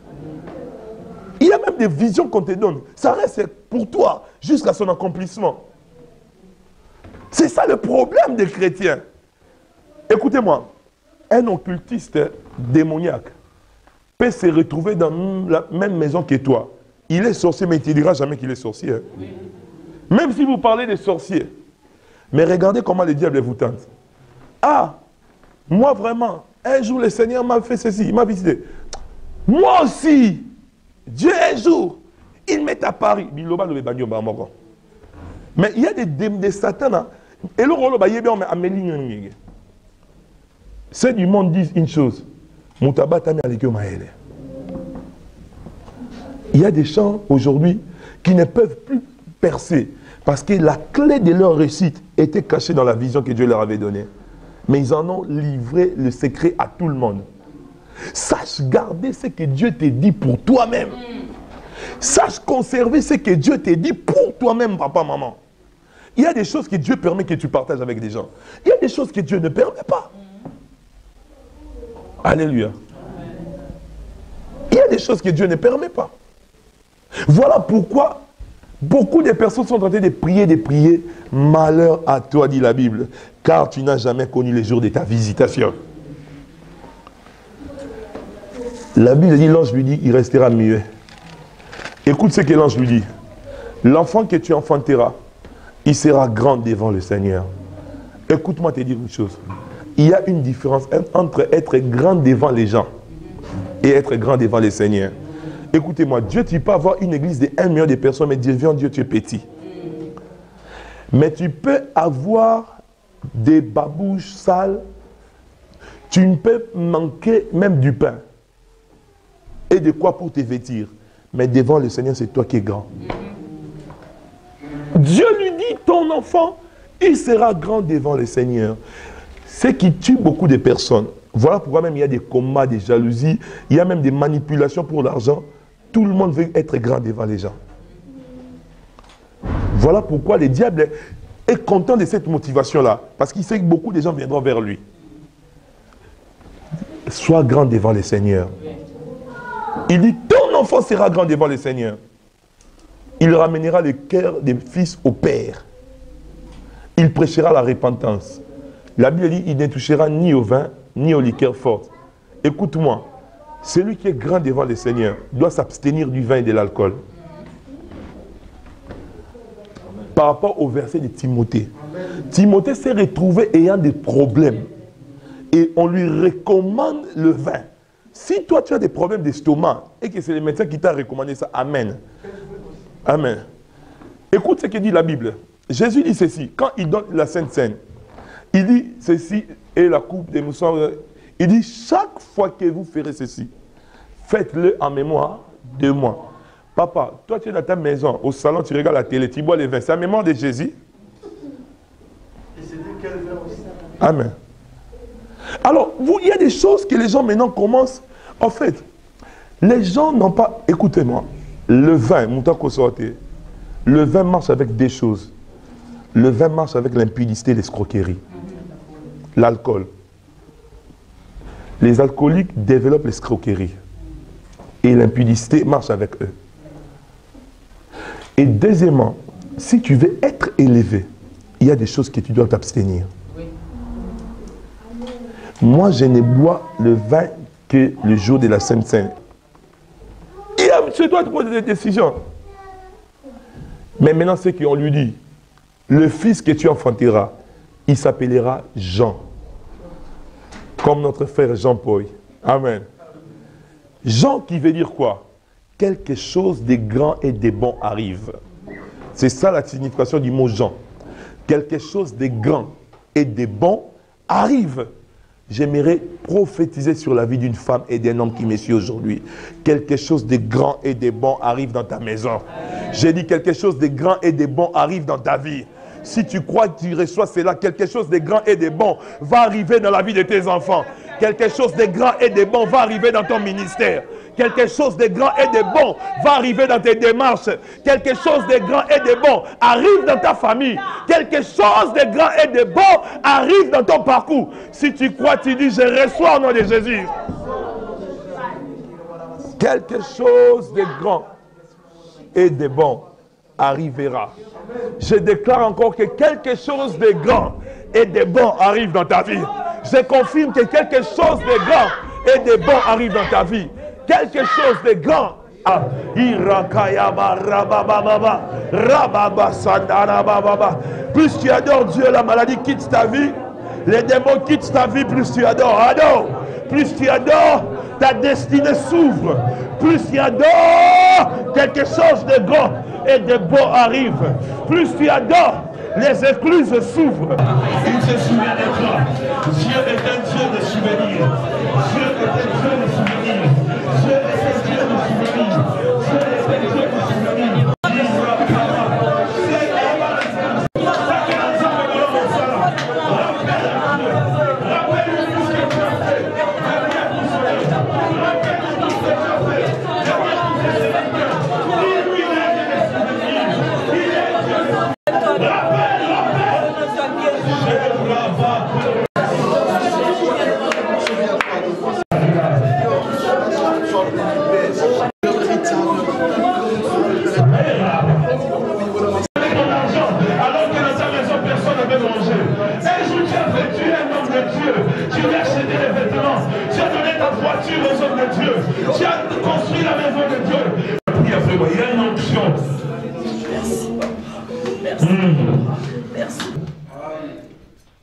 A: Il y a même des visions qu'on te donne. Ça reste pour toi jusqu'à son accomplissement. C'est ça le problème des chrétiens. Écoutez-moi, un occultiste démoniaque peut se retrouver dans la même maison que toi. Il est sorcier, mais il ne te dira jamais qu'il est sorcier. Même si vous parlez des sorciers. Mais regardez comment le diable vous tente. Ah, moi vraiment, un jour le Seigneur m'a fait ceci, il m'a visité. Moi aussi, Dieu un jour, il m'est apparu. Mais il y a des satans. Et le rôle, ceux du monde disent une chose. Il y a des gens aujourd'hui qui ne peuvent plus percer parce que la clé de leur réussite était cachée dans la vision que Dieu leur avait donnée. Mais ils en ont livré le secret à tout le monde. Sache garder ce que Dieu t'a dit pour toi-même. Sache conserver ce que Dieu t'a dit pour toi-même, papa, maman. Il y a des choses que Dieu permet que tu partages avec des gens. Il y a des choses que Dieu ne permet pas. Alléluia. Il y a des choses que Dieu ne permet pas. Voilà pourquoi beaucoup de personnes sont en train de prier. Malheur à toi, dit la Bible, car tu n'as jamais connu les jours de ta visitation. La Bible dit, l'ange lui dit, il restera muet. Écoute ce que l'ange lui dit. L'enfant que tu enfanteras, il sera grand devant le Seigneur. Écoute-moi te dire une chose. Il y a une différence entre être grand devant les gens et être grand devant le Seigneur. Écoutez-moi, Dieu, tu peux avoir une église de 1 million de personnes, mais devant Dieu, tu es petit. Mais tu peux avoir des babouches sales. Tu ne peux manquer même du pain. Et de quoi pour te vêtir. Mais devant le Seigneur, c'est toi qui es grand. Dieu lui dit, ton enfant, il sera grand devant le Seigneur. Ce qui tue beaucoup de personnes. Voilà pourquoi même il y a des combats, des jalousies, il y a même des manipulations pour l'argent. Tout le monde veut être grand devant les gens. Voilà pourquoi le diable est content de cette motivation-là. Parce qu'il sait que beaucoup de gens viendront vers lui. Sois grand devant le Seigneur. Il dit, ton enfant sera grand devant le Seigneur. Il ramènera le cœur des fils au Père. Il prêchera la repentance. La Bible dit, il ne touchera ni au vin, ni aux liqueurs fortes. Écoute-moi, celui qui est grand devant le Seigneur doit s'abstenir du vin et de l'alcool. Par rapport au verset de Timothée. Timothée s'est retrouvé ayant des problèmes. Et on lui recommande le vin. Si toi tu as des problèmes d'estomac et que c'est le médecin qui t'a recommandé ça, amen. Amen. Écoute ce que dit la Bible. Jésus dit ceci, quand il donne la Sainte Seine, il dit ceci et la coupe des moussons. Il dit chaque fois que vous ferez ceci, faites-le en mémoire de moi. Papa, toi tu es dans ta maison, au salon, tu regardes la télé, tu bois les vins, c'est en mémoire de Jésus. Et c'est de quel vin aussi? Amen. Alors, il y a des choses que les gens maintenant commencent. En fait, les gens n'ont pas. Écoutez-moi, le vin, le vin marche avec des choses. Le vin marche avec l'impudicité et l'escroquerie. L'alcool. Les alcooliques développent l'escroquerie. Et l'impudicité marche avec eux. Et deuxièmement, si tu veux être élevé, il y a des choses que tu dois t'abstenir. Moi, je ne bois le vin que le jour de la Sainte Seine. Et tu dois te poser des décisions. Mais maintenant, c'est qu'on lui dit, le fils que tu enfanteras, il s'appellera Jean. Comme notre frère Jean-Paul. Amen. Jean qui veut dire quoi? Quelque chose de grand et de bon arrive. C'est ça la signification du mot Jean. Quelque chose de grand et de bon arrive. J'aimerais prophétiser sur la vie d'une femme et d'un homme qui me suit aujourd'hui. Quelque chose de grand et de bon arrive dans ta maison. J'ai dit quelque chose de grand et de bon arrive dans ta vie. Si tu crois que tu reçois cela, quelque chose de grand et de bon va arriver dans la vie de tes enfants. Quelque chose de grand et de bon va arriver dans ton ministère. Quelque chose de grand et de bon va arriver dans tes démarches. Quelque chose de grand et de bon arrive dans ta famille. Quelque chose de grand et de bon arrive dans ton parcours. Si tu crois, tu dis, je reçois au nom de Jésus. Quelque chose de grand et de bon arrivera. Je déclare encore que quelque chose de grand et de bon arrive dans ta vie. Je confirme que quelque chose de grand et de bon arrive dans ta vie. Quelque chose de grand. Plus tu adores Dieu, la maladie quitte ta vie. Les démons quittent ta vie, plus tu adores. Adore. Plus tu adores, ta destinée s'ouvre. Plus tu adores, quelque chose de grand et de beau arrive. Plus tu adores, les écluses s'ouvrent. Il se souvient de toi. Dieu est un Dieu de souvenirs. Dieu est un Dieu de souvenirs. Dieu est un Dieu de souvenirs. Dieu est un Dieu de souvenirs.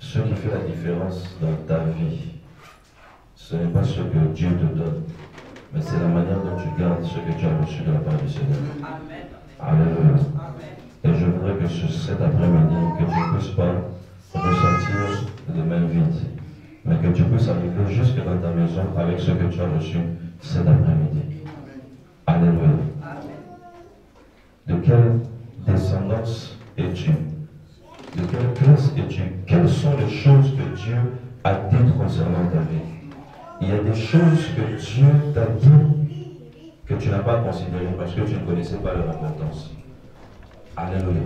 C: Ce qui fait la différence dans ta vie, ce n'est pas ce que Dieu te donne, mais c'est la manière dont tu gardes ce que tu as reçu de la part du Seigneur. Alléluia. Et je voudrais que cet après-midi, que tu ne puisses pas ressentir les mains vides, mais que tu puisses arriver jusque dans ta maison avec ce que tu as reçu cet après-midi. Alléluia. De quelle descendance es-tu? De quelle classe es-tu? Quelles sont les choses que Dieu a dites concernant ta vie? Il y a des choses que Dieu t'a dit que tu n'as pas considérées parce que tu ne connaissais pas leur importance. Alléluia.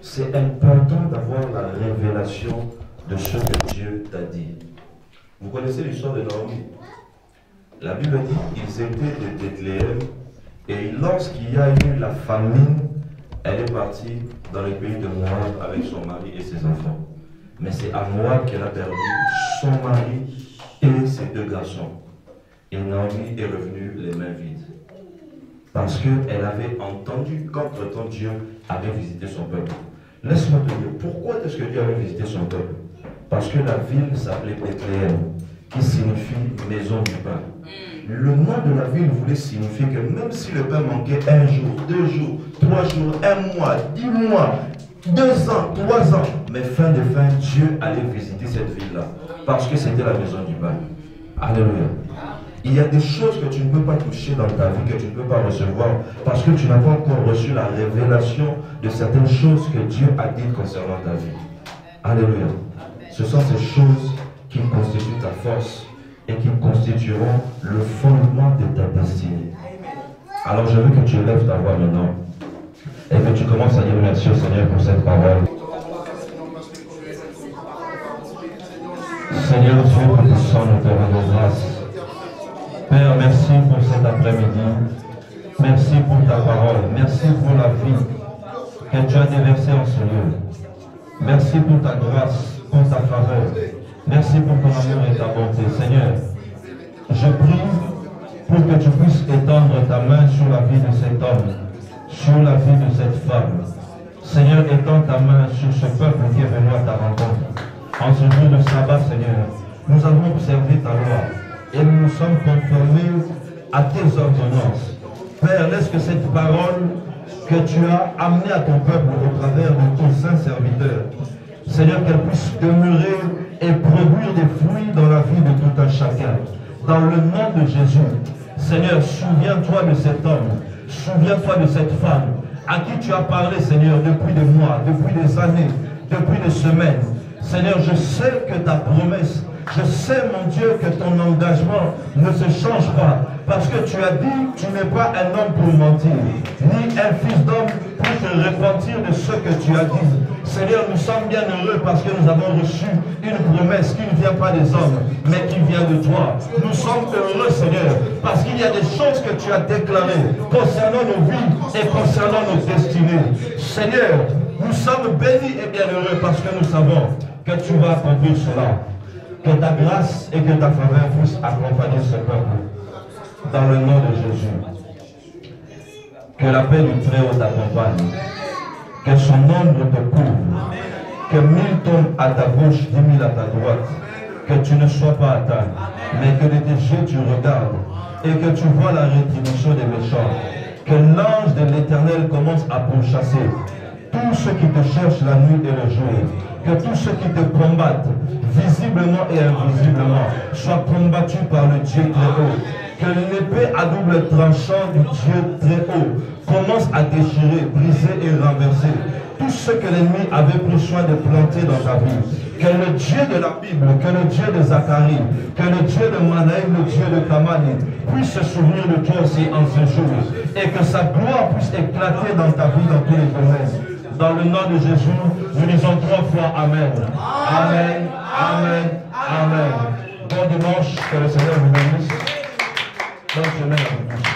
C: C'est important d'avoir la révélation de ce que Dieu t'a dit. Vous connaissez l'histoire de Naomi? La Bible dit qu'ils étaient de Bethléem et lorsqu'il y a eu la famine, elle est partie dans le pays de Moab avec son mari et ses enfants. Mais c'est à Moab qu'elle a perdu son mari et ses deux garçons. Et Naomi est revenue les mains vides. Parce qu'elle avait entendu qu'entre-temps Dieu avait visité son peuple. Laisse-moi te dire, pourquoi est-ce que Dieu avait visité son peuple? Parce que la ville s'appelait Bethléem, qui signifie maison du pain. Le nom de la ville voulait signifier que même si le pain manquait 1 jour, 2 jours, 3 jours, 1 mois, 10 mois, 2 ans, 3 ans, mais fin de fin, Dieu allait visiter cette ville-là. Parce que c'était la maison du pain. Alléluia. Il y a des choses que tu ne peux pas toucher dans ta vie, que tu ne peux pas recevoir, parce que tu n'as pas encore reçu la révélation de certaines choses que Dieu a dites concernant ta vie. Alléluia. Ce sont ces choses qui constituent ta force et qui constitueront le fondement de ta destinée. Alors je veux que tu lèves ta voix maintenant et que tu commences à dire merci au Seigneur pour cette parole. Seigneur Dieu, nous te sommes, nous te rendons grâce. Père, merci pour cet après-midi. Merci pour ta parole. Merci pour la vie que tu as déversée en ce lieu. Merci pour ta grâce, pour ta faveur. Merci pour ton amour et ta bonté. Seigneur, je prie pour que tu puisses étendre ta main sur la vie de cet homme, sur la vie de cette femme. Seigneur, étends ta main sur ce peuple qui est venu à ta rencontre. En ce jour de sabbat, Seigneur, nous avons observé ta loi et nous nous sommes conformés à tes ordonnances. Père, laisse que cette parole que tu as amenée à ton peuple au travers de ton saint serviteur, Seigneur, qu'elle puisse demeurer et produire des fruits dans la vie de tout un chacun. Dans le nom de Jésus, Seigneur, souviens-toi de cet homme, souviens-toi de cette femme à qui tu as parlé, Seigneur, depuis des mois, depuis des années, depuis des semaines. Seigneur, je sais que ta promesse, je sais, mon Dieu, que ton engagement ne se change pas. Parce que tu as dit, tu n'es pas un homme pour mentir, ni un fils d'homme pour te repentir de ce que tu as dit. Seigneur, nous sommes bien heureux parce que nous avons reçu une promesse qui ne vient pas des hommes, mais qui vient de toi. Nous sommes heureux, Seigneur, parce qu'il y a des choses que tu as déclarées concernant nos vies et concernant nos destinées. Seigneur, nous sommes bénis et bien heureux parce que nous savons que tu vas accomplir cela. Que ta grâce et que ta faveur puissent accompagner ce peuple. Dans le nom de Jésus. Que la paix du Très-Haut t'accompagne. Que son ombre te couvre. Que 1000 tombent à ta gauche, 10 000 à ta droite. Que tu ne sois pas atteint. Mais que de tes yeux tu regardes. Et que tu vois la rétribution des méchants. Que l'ange de l'Éternel commence à pourchasser tous ceux qui te cherchent la nuit et le jour. Que tous ceux qui te combattent, visiblement et invisiblement, soient combattus par le Dieu Très-Haut. Que l'épée à double tranchant du Dieu Très-Haut commence à déchirer, briser et renverser tout ce que l'ennemi avait pris soin de planter dans ta vie. Que le Dieu de la Bible, que le Dieu de Zacharie, que le Dieu de Manaïm, le Dieu de Kamani puisse se souvenir de toi aussi en ce jour. Et que sa gloire puisse éclater dans ta vie, dans tous les domaines. Dans le nom de Jésus, nous disons 3 fois Amen. Amen, Amen, Amen. Bon dimanche, que le Seigneur vous bénisse. Bonne semaine à vous tous.